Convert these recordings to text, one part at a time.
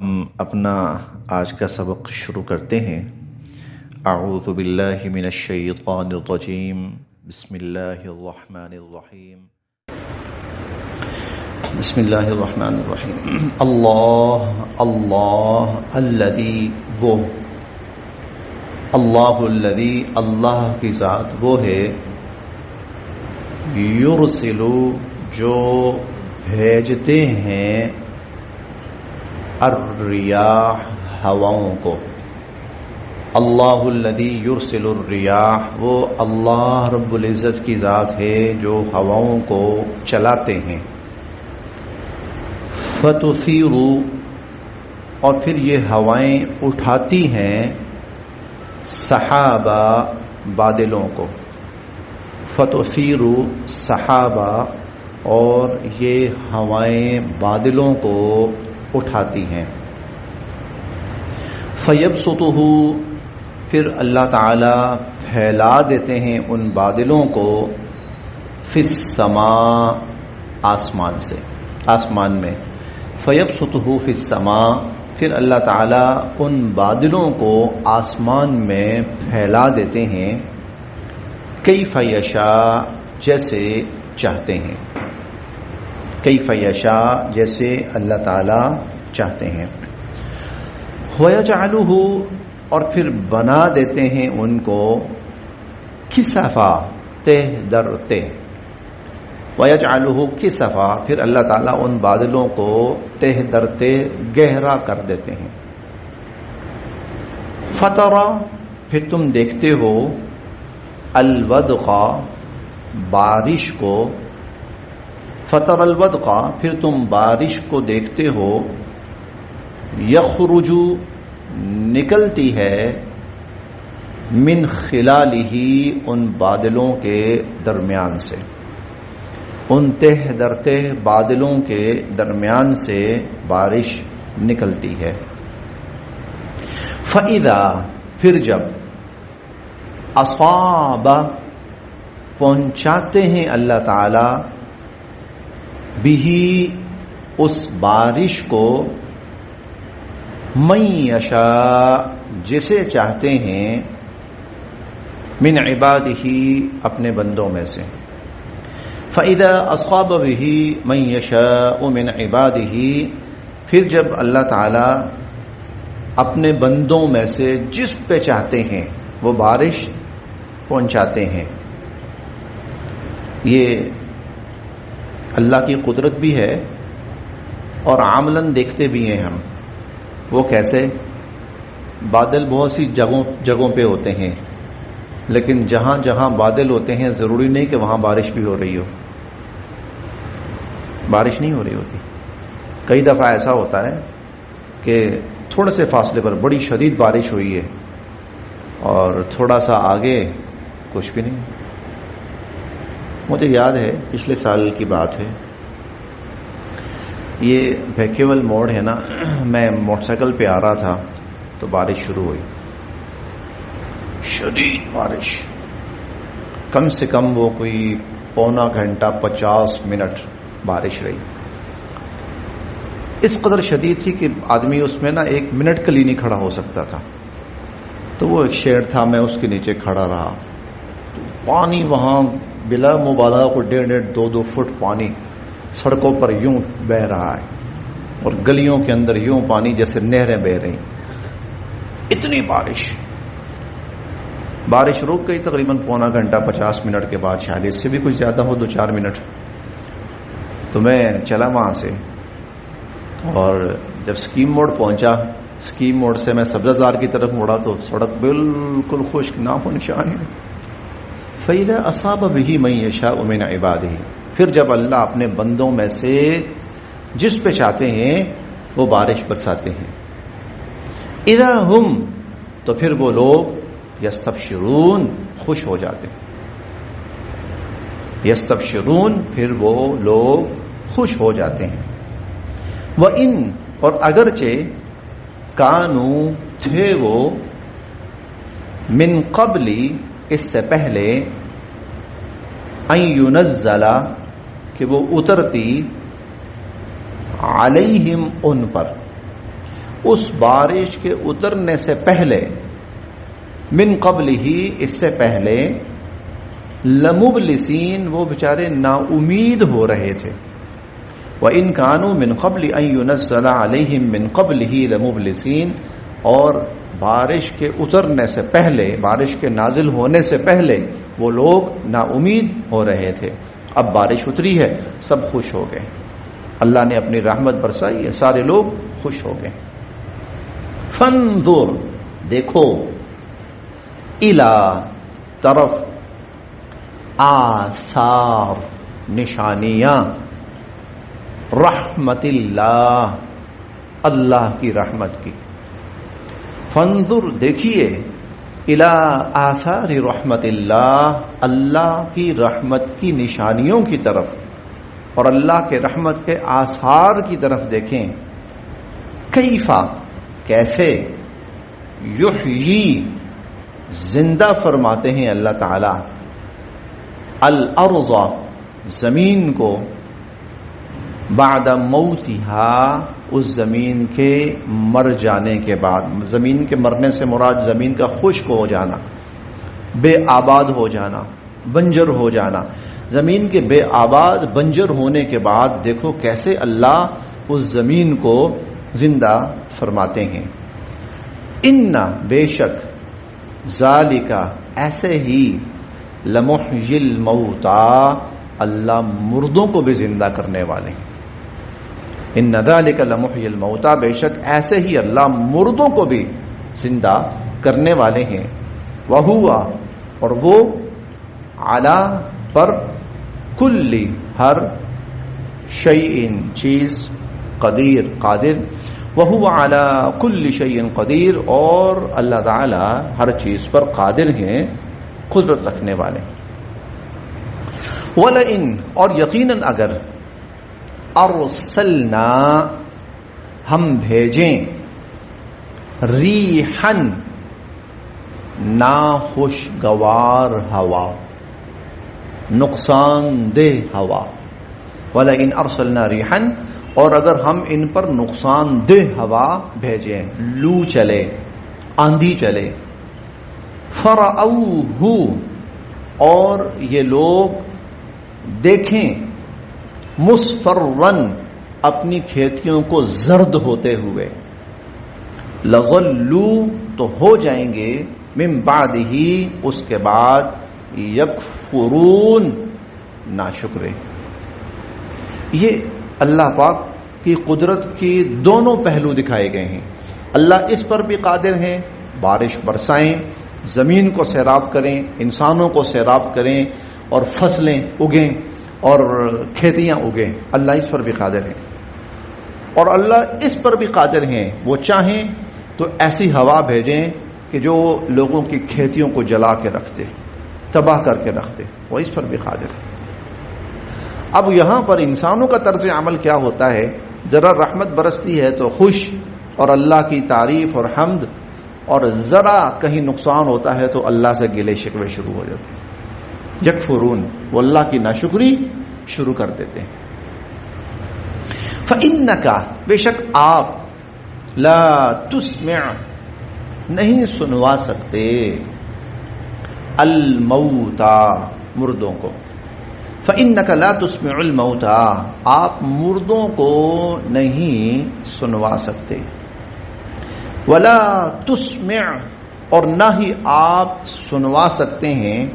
ہم اپنا آج کا سبق شروع کرتے ہیں۔ اعوذ باللہ من الشیطان الرجیم، بسم اللہ الرحمن الرحیم۔ بسم اللہ الرحمن الرحیم۔ اللہ الذی وہ، اللہ الذی اللہ کی ذات وہ ہے، یرسل جو بھیجتے ہیں، الریاح ہواؤں کو۔ اللہ الذی یرسل الریاح، وہ اللہ رب العزت کی ذات ہے جو ہواؤں کو چلاتے ہیں۔ فتثیر، اور پھر یہ ہوائیں اٹھاتی ہیں، سحابہ بادلوں کو۔ فتثیر سحابہ، اور یہ ہوائیں بادلوں کو اٹھاتی ہیں۔ فیبسطہ، پھر اللہ تعالی پھیلا دیتے ہیں ان بادلوں کو، فی السماء، آسمان سے، آسمان میں۔ فیبسطہ فی السماء، پھر اللہ تعالی ان بادلوں کو آسمان میں پھیلا دیتے ہیں، کیف یشاء، جیسے چاہتے ہیں، کیف یشاء، جیسے اللہ تعالی چاہتے ہیں۔ وَيَجْعَلُهُ، اور پھر بنا دیتے ہیں ان کو، کسفا، تہ در تہ۔ وَيَجْعَلُهُ کسفا، پھر اللہ تعالیٰ ان بادلوں کو تہ در تہ گہرا کر دیتے ہیں۔ فَتَرَى، پھر تم دیکھتے ہو، الودق، بارش کو۔ فَتَرَى الودق، پھر تم بارش کو دیکھتے ہو، یخرج، نکلتی ہے، من خلالہ، ان بادلوں کے درمیان سے، ان تہ در تہ بادلوں کے درمیان سے بارش نکلتی ہے۔ فَإِذَا، پھر جب، اصاب، پہنچاتے ہیں اللہ تعالی، بھی، اس بارش کو، من یشاء، جسے چاہتے ہیں، من عبادہ، اپنے بندوں میں سے۔ فَإِذَا أَصَابَ بِهِ مَن يَشَاءُ مِنْ عِبَادِهِ، پھر جب اللہ تعالی اپنے بندوں میں سے جس پہ چاہتے ہیں وہ بارش پہنچاتے ہیں۔ یہ اللہ کی قدرت بھی ہے اور عملاً دیکھتے بھی ہیں ہم۔ وہ کیسے؟ بادل بہت سی جگہوں پہ ہوتے ہیں، لیکن جہاں جہاں بادل ہوتے ہیں ضروری نہیں کہ وہاں بارش بھی ہو رہی ہو، بارش نہیں ہو رہی ہوتی۔ کئی دفعہ ایسا ہوتا ہے کہ تھوڑے سے فاصلے پر بڑی شدید بارش ہوئی ہے اور تھوڑا سا آگے کچھ بھی نہیں۔ مجھے یاد ہے پچھلے سال کی بات ہے، یہ بھیکیول موڑ ہے نا، میں موٹر سائیکل پہ آ رہا تھا تو بارش شروع ہوئی، شدید بارش، کم سے کم وہ کوئی پونا گھنٹہ 50 منٹ بارش رہی۔ اس قدر شدید تھی کہ آدمی اس میں نا 1 منٹ کے لیے نہیں کھڑا ہو سکتا تھا۔ تو وہ ایک شیڈ تھا، میں اس کے نیچے کھڑا رہا، پانی وہاں بلا مبالغہ کو 1.5-2 فٹ پانی سڑکوں پر یوں بہ رہا ہے، اور گلیوں کے اندر یوں پانی جیسے نہریں بہ رہی، اتنی بارش رک گئی تقریباً پونا گھنٹہ 50 منٹ کے بعد، شاید اس سے بھی کچھ زیادہ ہو، 2-4 منٹ۔ تو میں چلا وہاں سے، اور جب سکیم موڑ پہنچا، سکیم موڑ سے میں سبزہ زار کی طرف مڑا تو سڑک بالکل خشک، نام و نشان ہے۔ فَإِذَا أَصَابَ بِهِ مَن يَشَاءُ مِنْ عِبَادِهِ، پھر جب اللہ اپنے بندوں میں سے جس پہ چاہتے ہیں وہ بارش برساتے ہیں۔ اِذَا هُمْ، تو پھر وہ لوگ، یستبشرون، خوش ہو جاتے ہیں، یستبشرون، پھر وہ لوگ خوش ہو جاتے ہیں۔ وَإِن، اور اگرچہ، کانو، تھے وہ، من قبل، اس سے پہلے، ان ينزل، کہ وہ اترتی، علیہم، ان پر، اس بارش کے اترنے سے پہلے، من قبل ہی اس سے پہلے، لمبلسین وہ بیچارے نا امید ہو رہے تھے، وَإِن كَانُوا مِن قَبْلِ أَن يُنَزَّلَ عَلَيْهِم مِّن قَبْلِهِ لَمُبْلِسِينَ، اور بارش کے اترنے سے پہلے، بارش کے نازل ہونے سے پہلے وہ لوگ نا امید ہو رہے تھے۔ اب بارش اتری ہے، سب خوش ہو گئے، اللہ نے اپنی رحمت برسائی ہے، سارے لوگ خوش ہو گئے۔ فانظر دیکھو، الی طرف، آثار نشانیاں، رحمت اللہ اللہ کی رحمت کی۔ فانظر دیکھیے، الی آثار رحمت اللہ اللہ کی رحمت کی نشانیوں کی طرف، اور اللہ کے رحمت کے آثار کی طرف دیکھیں۔ کیفا کیسے، یحیی زندہ فرماتے ہیں اللہ تعالی، الارض زمین کو، بعد موتہا اس زمین کے مر جانے کے بعد، زمین کے مرنے سے مراد زمین کا خشک ہو جانا، بے آباد ہو جانا، بنجر ہو جانا، زمین کے بے آباد بنجر ہونے کے بعد دیکھو کیسے اللہ اس زمین کو زندہ فرماتے ہیں۔ ان بے شک، ذالکا ایسے ہی، لمحیی الموتا اللہ مردوں کو بھی زندہ کرنے والے ہیں۔ ان ذالک لمحیی الموتا بے شک ایسے ہی اللہ مردوں کو بھی زندہ کرنے والے ہیں۔ وہوا اور وہ، علی پر، کل ہر، شیء چیز، قدیر قادر، وہو علی کل شیء قدیر اور اللہ تعالی ہر چیز پر قادر ہیں، قدرت رکھنے والے۔ وَلَئِن اور یقیناً اگر، ارسلنا ہم بھیجیں، ریحن ناخوشگوار ہوا، نقصان دہ ہوا، وَلَئِنْ أَرْسَلْنَا رِيحًا اور اگر ہم ان پر نقصان دہ ہوا بھیجیں، لو چلے، آندھی چلے، فَرَأَوْهُ اور یہ لوگ دیکھیں، مُصْفَرًّا اپنی کھیتیوں کو زرد ہوتے ہوئے، لَظَلُّوا تو ہو جائیں گے، من بعدہ اس کے بعد، یکفرون ناشکرے۔ یہ اللہ پاک کی قدرت کی دونوں پہلو دکھائے گئے ہیں۔ اللہ اس پر بھی قادر ہیں، بارش برسائیں، زمین کو سیراب کریں، انسانوں کو سیراب کریں، اور فصلیں اگیں اور کھیتیاں اگیں، اللہ اس پر بھی قادر ہیں۔ اور اللہ اس پر بھی قادر ہیں، وہ چاہیں تو ایسی ہوا بھیجیں کہ جو لوگوں کی کھیتیوں کو جلا کے رکھ دے، تباہ کر کے رکھ دے، وہ اس پر بھی قادر ہے۔ اب یہاں پر انسانوں کا طرز عمل کیا ہوتا ہے، ذرا رحمت برستی ہے تو خوش اور اللہ کی تعریف اور حمد، اور ذرا کہیں نقصان ہوتا ہے تو اللہ سے گلے شکوے شروع ہو جاتے ہیں، یکفرون وہ اللہ کی ناشکری شروع کر دیتے ہیں۔ فَإِنَّكَ بے شک آپ، لا تسمع نہیں سنوا سکتے، الموتا مردوں کو، فَإِنَّكَ لَا تُسْمِعُ الْمَوْتَى آپ مردوں کو نہیں سنوا سکتے، وَلَا تُسْمِعُ اور نہ ہی آپ سنوا سکتے ہیں،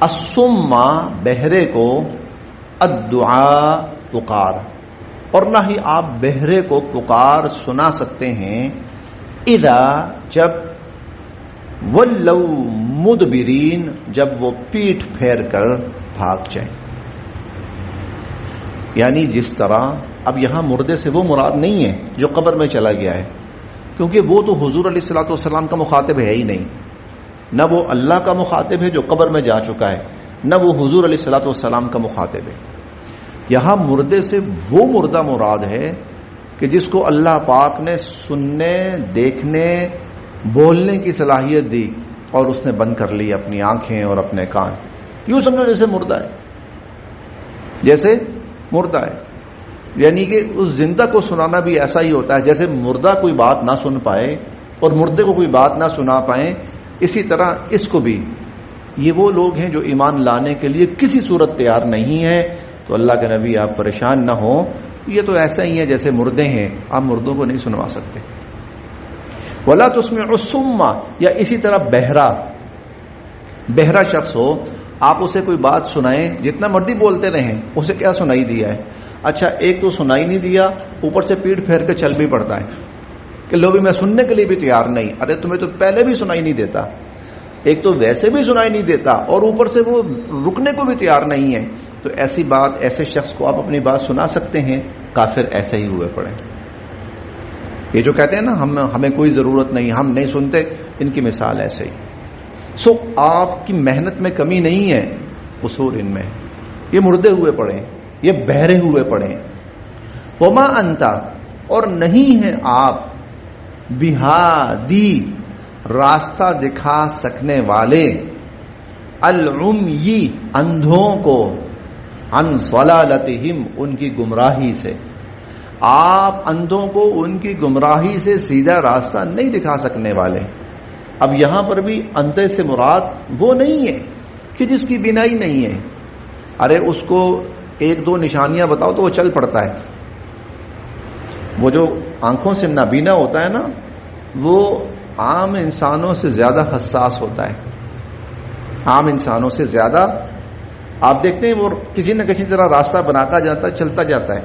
الصُّمَّ بہرے کو، الدعاء پکار، اور نہ ہی آپ بہرے کو پکار سنا سکتے ہیں، اذا جب، وَلَّوْا مُدْبِرِينَ جب وہ پیٹھ پھیر کر بھاگ جائیں۔ یعنی جس طرح، اب یہاں مردے سے وہ مراد نہیں ہے جو قبر میں چلا گیا ہے، کیونکہ وہ تو حضور علیہ الصلوۃ والسلام کا مخاطب ہے ہی نہیں، نہ وہ اللہ کا مخاطب ہے جو قبر میں جا چکا ہے، نہ وہ حضور علیہ الصلوۃ والسلام کا مخاطب ہے۔ یہاں مردے سے وہ مردہ مراد ہے کہ جس کو اللہ پاک نے سننے، دیکھنے، بولنے کی صلاحیت دی اور اس نے بند کر لی اپنی آنکھیں اور اپنے کان، یوں سمجھو جیسے مردہ ہے، جیسے مردہ ہے۔ یعنی کہ اس زندہ کو سنانا بھی ایسا ہی ہوتا ہے جیسے مردہ کوئی بات نہ سن پائے اور مردے کو کوئی بات نہ سنا پائیں، اسی طرح اس کو بھی. یہ وہ لوگ ہیں جو ایمان لانے کے لیے کسی صورت تیار نہیں ہے. تو اللہ کے نبی آپ پریشان نہ ہوں، یہ تو ایسا ہی ہے جیسے مردے ہیں، آپ مردوں کو نہیں سنوا سکتے. ولا تسمع الصم، یا اسی طرح بہرا شخص ہو، آپ اسے کوئی بات سنائیں، جتنا مرضی بولتے رہیں، اسے کیا سنائی دیا ہے؟ اچھا ایک تو سنائی نہیں دیا، اوپر سے پیٹ پھیر کے چل بھی پڑتا ہے کہ لو بھی میں سننے کے لیے بھی تیار نہیں. ارے تمہیں تو پہلے بھی سنائی نہیں دیتا، ایک تو ویسے بھی سنائی نہیں دیتا اور اوپر سے وہ رکنے کو بھی تیار نہیں ہے. تو ایسی بات، ایسے شخص کو آپ اپنی بات سنا سکتے ہیں؟ کافر ایسے ہی ہوئے پڑے. یہ جو کہتے ہیں نا ہمیں کوئی ضرورت نہیں، ہم نہیں سنتے، ان کی مثال ایسے ہی. سو آپ کی محنت میں کمی نہیں ہے، قصور ان میں. یہ مردے ہوئے پڑے، یہ بہرے ہوئے پڑے. وما انتا، اور نہیں ہے آپ بہادی، راستہ دکھا سکنے والے، العمی، اندھوں کو، عن ضلالتہم، ان کی گمراہی سے. آپ اندھوں کو ان کی گمراہی سے سیدھا راستہ نہیں دکھا سکنے والے. اب یہاں پر بھی اندھے سے مراد وہ نہیں ہے کہ جس کی بینائی نہیں ہے. ارے اس کو ایک دو نشانیاں بتاؤ تو وہ چل پڑتا ہے. وہ جو آنکھوں سے نابینا ہوتا ہے نا، وہ عام انسانوں سے زیادہ حساس ہوتا ہے. عام انسانوں سے زیادہ آپ دیکھتے ہیں وہ کسی نہ کسی طرح راستہ بناتا جاتا ہے، چلتا جاتا ہے.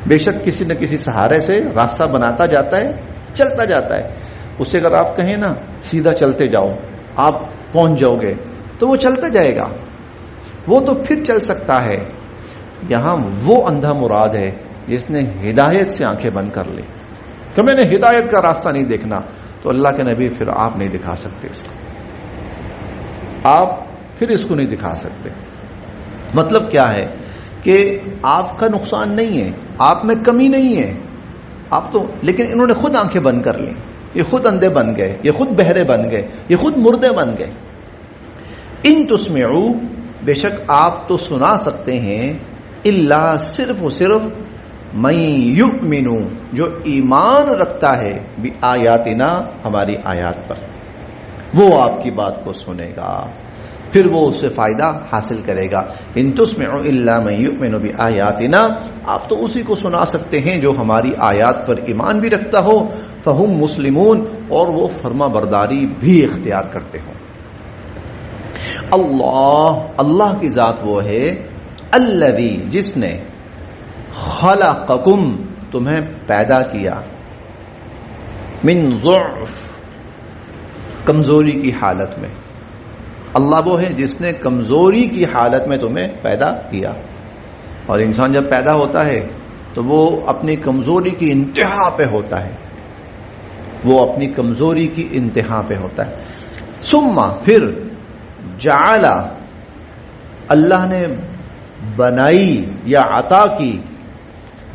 بے شک کسی نہ کسی سہارے سے راستہ بناتا جاتا ہے، چلتا جاتا ہے. اسے اگر آپ کہیں نا سیدھا چلتے جاؤ آپ پہنچ جاؤ گے، تو وہ چلتا جائے گا، وہ تو پھر چل سکتا ہے. یہاں وہ اندھا مراد ہے جس نے ہدایت سے آنکھیں بند کر لی کہ میں نے ہدایت کا راستہ نہیں دیکھنا. تو اللہ کے نبی پھر آپ نہیں دکھا سکتے اس کو، آپ پھر اس کو نہیں دکھا سکتے. مطلب کیا ہے کہ آپ کا نقصان نہیں ہے، آپ میں کمی نہیں ہے، آپ تو، لیکن انہوں نے خود آنکھیں بند کر لی. یہ خود اندھے بن گئے، یہ خود بہرے بن گئے، یہ خود مردے بن گئے. ان تسمعوا، بے شک آپ تو سنا سکتے ہیں، الا، صرف و صرف، من یؤمن، جو ایمان رکھتا ہے، بآیاتنا، ہماری آیات پر، وہ آپ کی بات کو سنے گا، پھر وہ اس سے فائدہ حاصل کرے گا. ان تسمعوا الا من یؤمن بآیاتنا، آپ تو اسی کو سنا سکتے ہیں جو ہماری آیات پر ایمان بھی رکھتا ہو. فہم مسلمون، اور وہ فرما برداری بھی اختیار کرتے ہوں. اللہ کی ذات وہ ہے، الذی، جس نے، خلقکم، تمہیں پیدا کیا، من ضعف، کمزوری کی حالت میں. اللہ وہ ہے جس نے کمزوری کی حالت میں تمہیں پیدا کیا. اور انسان جب پیدا ہوتا ہے تو وہ اپنی کمزوری کی انتہا پہ ہوتا ہے، وہ اپنی کمزوری کی انتہا پہ ہوتا ہے. ثم، پھر، جعل، اللہ نے بنائی یا عطا کی،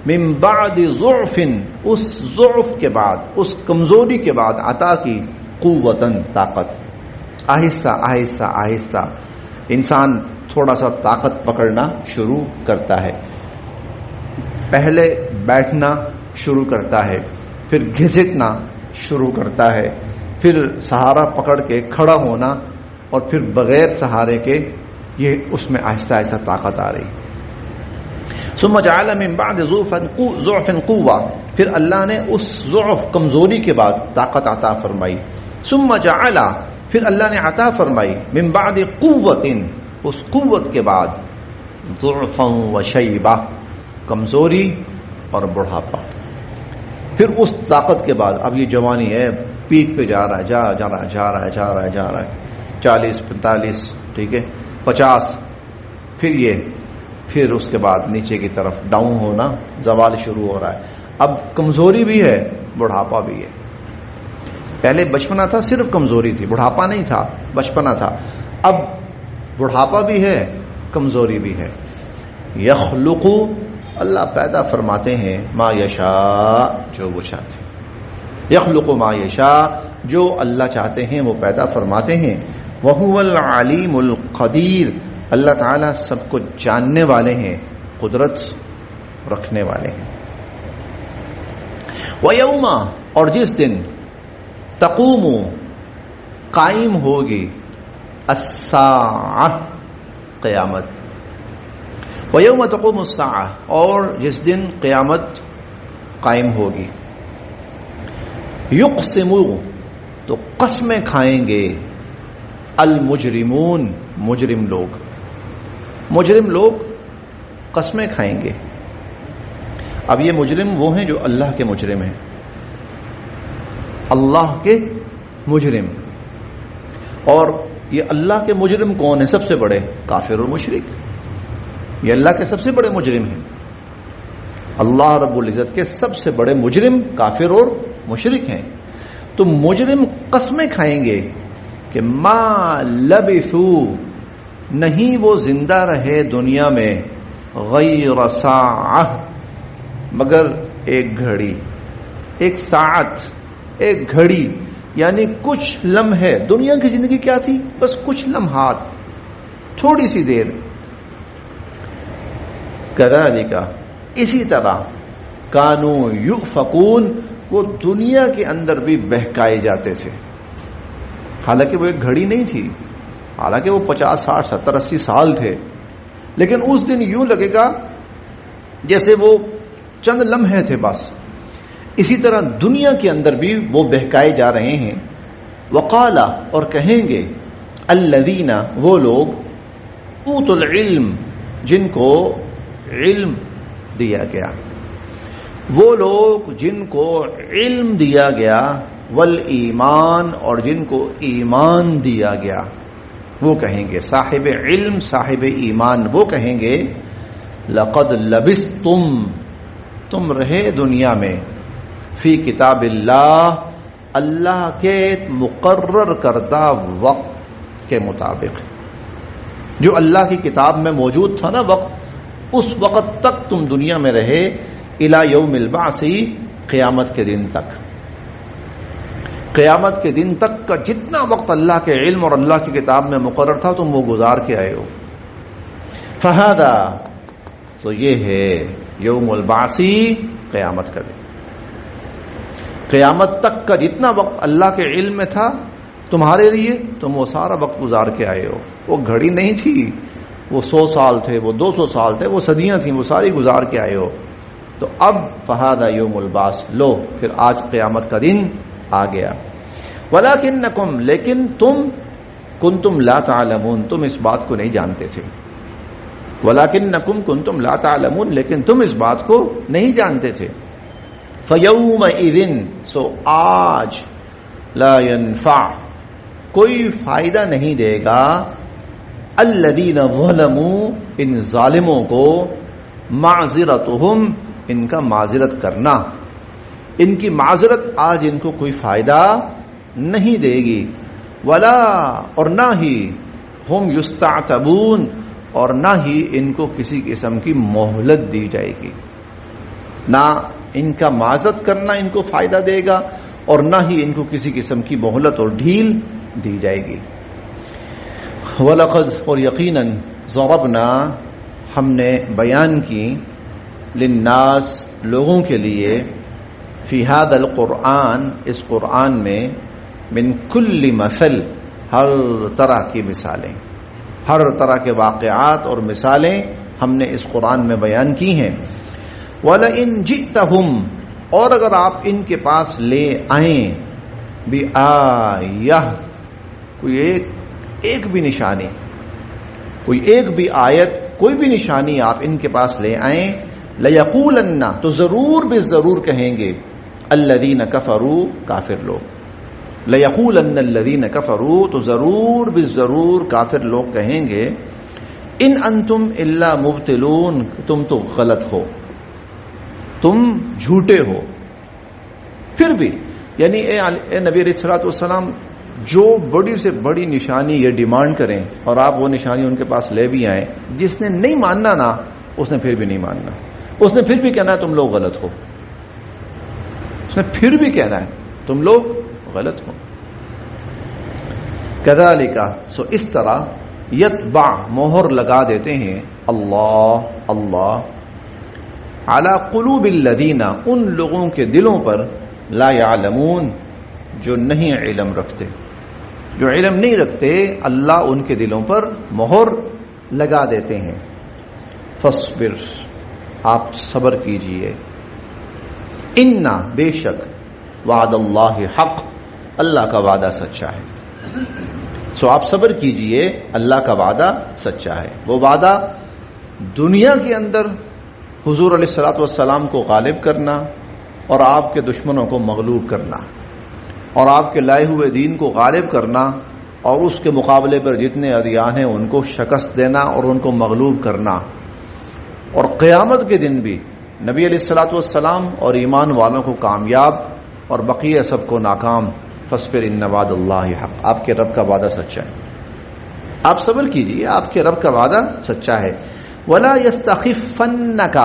من بعد ضعف، اس ضعف کے بعد، اس کمزوری کے بعد عطا کی، قوتاً، طاقت. آہستہ آہستہ آہستہ انسان تھوڑا سا طاقت پکڑنا شروع کرتا ہے. پہلے بیٹھنا شروع کرتا ہے، پھر گھسٹنا شروع کرتا ہے، پھر سہارا پکڑ کے کھڑا ہونا، اور پھر بغیر سہارے کے، یہ اس میں آہستہ آہستہ طاقت آ رہی. ثم جعل من بعد ضعف قوة، پھر اللہ نے اس ضعف، کمزوری کے بعد طاقت عطا فرمائی. ثم جعل، پھر اللہ نے عطا فرمائی، من بعد قوت، اس قوت کے بعد، ضعفا وشیبہ، کمزوری اور بڑھاپا. پھر اس طاقت کے بعد اب یہ جوانی ہے، پیک پہ جا رہا ہے، جا رہا ہے 40 45، ٹھیک ہے، 50، پھر اس کے بعد نیچے کی طرف ڈاؤن ہونا، زوال شروع ہو رہا ہے. اب کمزوری بھی ہے، بڑھاپا بھی ہے. پہلے بچپنا تھا، صرف کمزوری تھی، بڑھاپا نہیں تھا، بچپنا تھا. اب بڑھاپا بھی ہے، کمزوری بھی ہے. یخلق، اللہ پیدا فرماتے ہیں، ما یشاء، جو وہ چاہتے ہیں. یخلق ما یشاء، جو اللہ چاہتے ہیں وہ پیدا فرماتے ہیں. وہو العلیم القدیر، اللہ تعالیٰ سب کو جاننے والے ہیں، قدرت رکھنے والے ہیں. وَيَوْمَ اور جس دن تقوم قائم ہوگی الساعہ قیامت. وَيَوْمَ تقوم الساعہ اور جس دن قیامت قائم ہوگی. یقسم تو قسمیں کھائیں گے المجرمون مجرم لوگ قسمیں کھائیں گے. اب یہ مجرم وہ ہیں جو اللہ کے مجرم ہیں. اللہ کے مجرم. اور یہ اللہ کے مجرم کون ہیں؟ سب سے بڑے کافر اور مشرک. یہ اللہ کے سب سے بڑے مجرم ہیں. اللہ رب العزت کے سب سے بڑے مجرم کافر اور مشرک ہیں. تو مجرم قسمیں کھائیں گے کہ ما لبثوا نہیں وہ زندہ رہے دنیا میں غیر ساعہ مگر ایک گھڑی. ایک ساعت ایک گھڑی یعنی کچھ لمحے. دنیا کی زندگی کیا تھی؟ بس کچھ لمحات، تھوڑی سی دیر. کذالک اسی طرح کانوا یؤفکون وہ دنیا کے اندر بھی بہکائے جاتے تھے. حالانکہ وہ ایک گھڑی نہیں تھی، حالانکہ وہ 50 60 70 80 سال تھے، لیکن اس دن یوں لگے گا جیسے وہ چند لمحے تھے بس. اسی طرح دنیا کے اندر بھی وہ بہکائے جا رہے ہیں. وقال اور کہیں گے الذین وہ لوگ اوتوا العلم جن کو علم دیا گیا، وہ لوگ جن کو علم دیا گیا، والایمان اور جن کو ایمان دیا گیا، وہ کہیں گے صاحب علم صاحب ایمان وہ کہیں گے لقد لبثتم تم رہے دنیا میں فی کتاب اللہ اللہ کے مقرر کردہ وقت کے مطابق. جو اللہ کی کتاب میں موجود تھا نا وقت، اس وقت تک تم دنیا میں رہے الی یوم البعث قیامت کے دن تک. قیامت کے دن تک کا جتنا وقت اللہ کے علم اور اللہ کی کتاب میں مقرر تھا تم وہ گزار کے آئے ہو. فہذا تو یہ ہے یوم البعث قیامت کا دن. قیامت تک کا جتنا وقت اللہ کے علم میں تھا تمہارے لیے تم وہ سارا وقت گزار کے آئے ہو. وہ گھڑی نہیں تھی، وہ 100 سال تھے، وہ 200 سال تھے، وہ صدیاں تھیں، وہ ساری گزار کے آئے ہو. تو اب فہذا یوم البعث لو پھر آج قیامت کا دن آ گیا. ولکنکم لیکن تم کنتم لا تعلمون تم اس بات کو نہیں جانتے تھے. ولکنکم کنتم لا تعلمون لیکن تم اس بات کو نہیں جانتے تھے. فیومئذ سو آج لا ينفع کوئی فائدہ نہیں دے گا الذین ظلموا ان ظالموں کو معذرتہم ان کا معذرت کرنا. ان کی معذرت آج ان کو کوئی فائدہ نہیں دے گی. ولا اور نہ ہی ہم یستعتبون اور نہ ہی ان کو کسی قسم کی مہلت دی جائے گی. نہ ان کا معذرت کرنا ان کو فائدہ دے گا اور نہ ہی ان کو کسی قسم کی مہلت اور ڈھیل دی جائے گی. وَلَقَدْ اور یقیناً ضربنا ہم نے بیان کی للناس لوگوں کے لیے فی هذا القرآن اس قرآن میں من کل مثل ہر طرح کی مثالیں، ہر طرح کے واقعات اور مثالیں ہم نے اس قرآن میں بیان کی ہیں. وَلَئِن جِئْتَهُمْ اور اگر آپ ان کے پاس لے آئیں بِآیَةٍ کوئی ایک بھی نشانی، کوئی ایک بھی آیت، کوئی بھی نشانی آپ ان کے پاس لے آئیں لَيَقُولَنَّ تو ضرور بے ضرور کہیں گے الَّذِينَ كَفَرُوا کافر لوگ. لَيَقُولَنَّ الَّذِينَ كَفَرُوا تو ضرور بے ضرور کافر لوگ کہیں گے ان انتم الا مبتلون تم تو غلط ہو، تم جھوٹے ہو. پھر بھی یعنی اے نبی علیہ الصلوۃ والسلام جو بڑی سے بڑی نشانی یہ ڈیمانڈ کریں اور آپ وہ نشانی ان کے پاس لے بھی آئیں، جس نے نہیں ماننا نا اس نے پھر بھی نہیں ماننا، اس نے پھر بھی کہنا ہے تم لوگ غلط ہو، اس نے پھر بھی کہنا ہے تم لوگ غلط ہو. کذالک سو اس طرح یتبع مہر لگا دیتے ہیں اللہ علی قلوب الذین، ان لوگوں کے دلوں پر، لا یعلمون، جو نہیں علم رکھتے، جو علم نہیں رکھتے، اللہ ان کے دلوں پر مہر لگا دیتے ہیں. فاصبر، آپ صبر کیجئے. انا، بے شک، وعد اللہ حق، اللہ کا وعدہ سچا ہے. سو آپ صبر کیجئے، اللہ کا وعدہ سچا ہے. وہ وعدہ دنیا کے اندر حضور علیہ الصلوۃ والسلام کو غالب کرنا اور آپ کے دشمنوں کو مغلوب کرنا، اور آپ کے لائے ہوئے دین کو غالب کرنا، اور اس کے مقابلے پر جتنے ادیان ہیں ان کو شکست دینا اور ان کو مغلوب کرنا. اور قیامت کے دن بھی نبی علیہ الصلوۃ والسلام اور ایمان والوں کو کامیاب اور بقیہ سب کو ناکام. فاصبر ان وعد اللہ حق، آپ کے رب کا وعدہ سچا ہے. آپ صبر کیجئے، آپ کے رب کا وعدہ سچا ہے. ولا یستخفنک،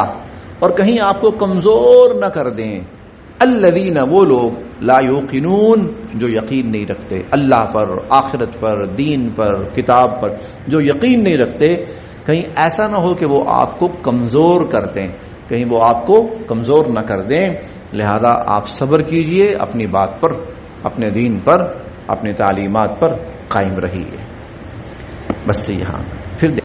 اور کہیں آپ کو کمزور نہ کر دیں، الذین، وہ لوگ، لا یوقنون، جو یقین نہیں رکھتے اللہ پر، آخرت پر، دین پر، کتاب پر، جو یقین نہیں رکھتے. کہیں ایسا نہ ہو کہ وہ آپ کو کمزور کر دیں، کہیں وہ آپ کو کمزور نہ کر دیں. لہذا آپ صبر کیجئے، اپنی بات پر، اپنے دین پر، اپنی تعلیمات پر قائم رہیے. بس یہاں پھر